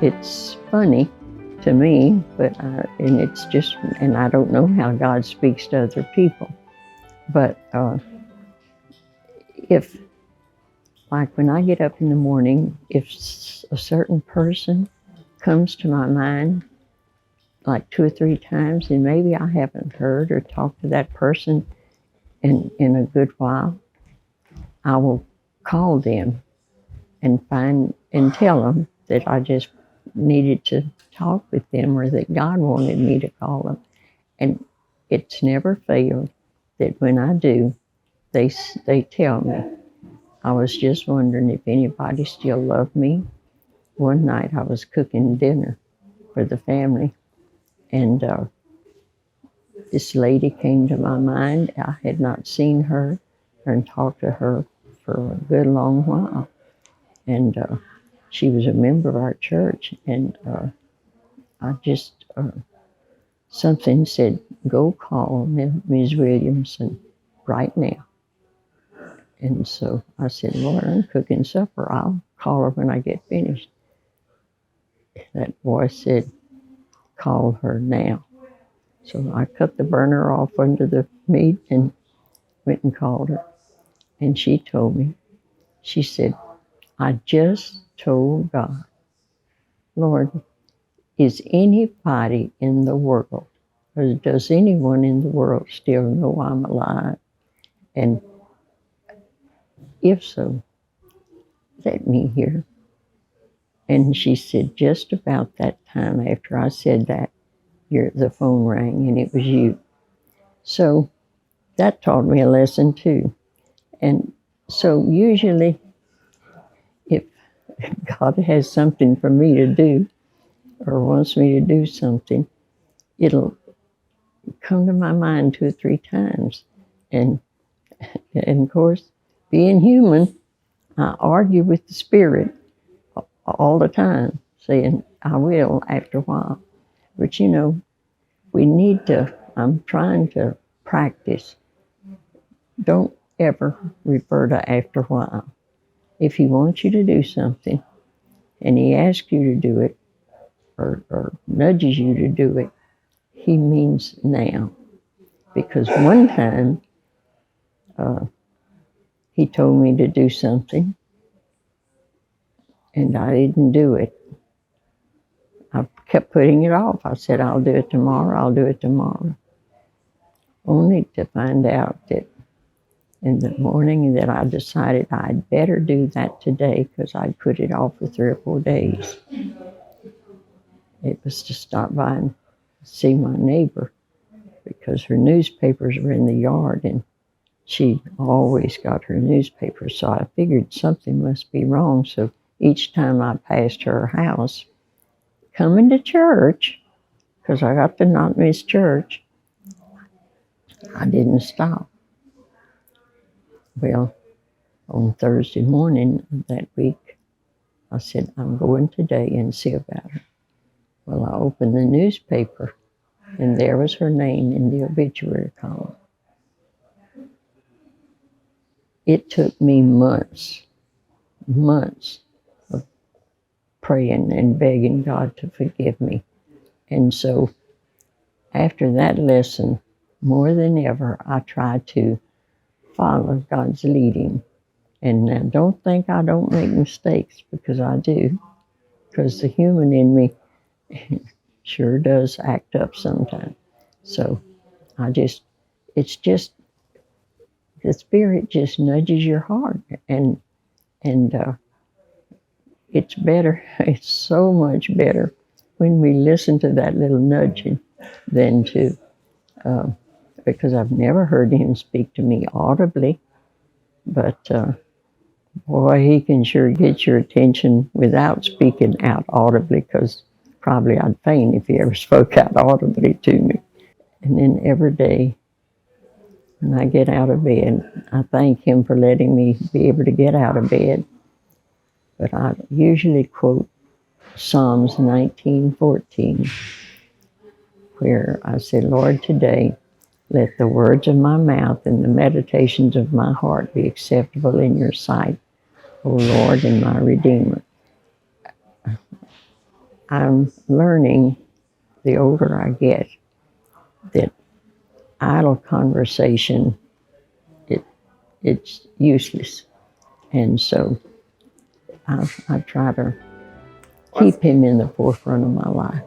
it's funny to me, and I don't know how God speaks to other people. But if, like when I get up in the morning, if a certain person comes to my mind like 2 or 3 times, and maybe I haven't heard or talked to that person in a good while, I will call them and tell them that I just needed to talk with them, or that God wanted me to call them. And it's never failed that when I do, they tell me. I was just wondering if anybody still loved me. One night I was cooking dinner for the family, and this lady came to my mind. I had not seen her and talked to her for a good long while. And she was a member of our church. And I just, something said, go call Ms. Williamson right now. And so I said, Lord, I'm cooking supper. I'll call her when I get finished. That voice said, call her now. So I cut the burner off under the meat and went and called her. And she told me, she said, I just told God, Lord, is anybody in the world, or does anyone in the world still know I'm alive? And if so, let me hear. And she said, just about that time after I said that, the phone rang and it was you. So that taught me a lesson too. And so usually if God has something for me to do or wants me to do something, it'll come to my mind 2 or 3 times. And of course, being human, I argue with the Spirit all the time, saying I will after a while. But we need to, I'm trying to practice. Don't ever refer to after a while. If he wants you to do something and he asks you to do it or nudges you to do it, he means now. Because one time he told me to do something and I didn't do it. I kept putting it off. I said, I'll do it tomorrow, I'll do it tomorrow. Only to find out that in the morning that I decided I'd better do that today because I'd put it off for 3 or 4 days. It was to stop by and see my neighbor because her newspapers were in the yard and she always got her newspapers. So I figured something must be wrong. So each time I passed her house, coming to church, because I got to not miss church, I didn't stop. Well, on Thursday morning of that week, I said, I'm going today and see about her. Well, I opened the newspaper, and there was her name in the obituary column. It took me months of praying and begging God to forgive me. And so after that lesson, more than ever, I try to follow God's leading. And now don't think I don't make mistakes, because I do. Because the human in me sure does act up sometimes. So it's just, the Spirit just nudges your heart. And it's better, it's so much better when we listen to that little nudging than to, because I've never heard him speak to me audibly, but boy, he can sure get your attention without speaking out audibly, because probably I'd faint if he ever spoke out audibly to me. And then every day when I get out of bed, I thank him for letting me be able to get out of bed. But I usually quote Psalms 19:14, where I say, Lord, today, let the words of my mouth and the meditations of my heart be acceptable in your sight, O Lord and my Redeemer. I'm learning the older I get that idle conversation, it's useless. And so I try to keep him in the forefront of my life.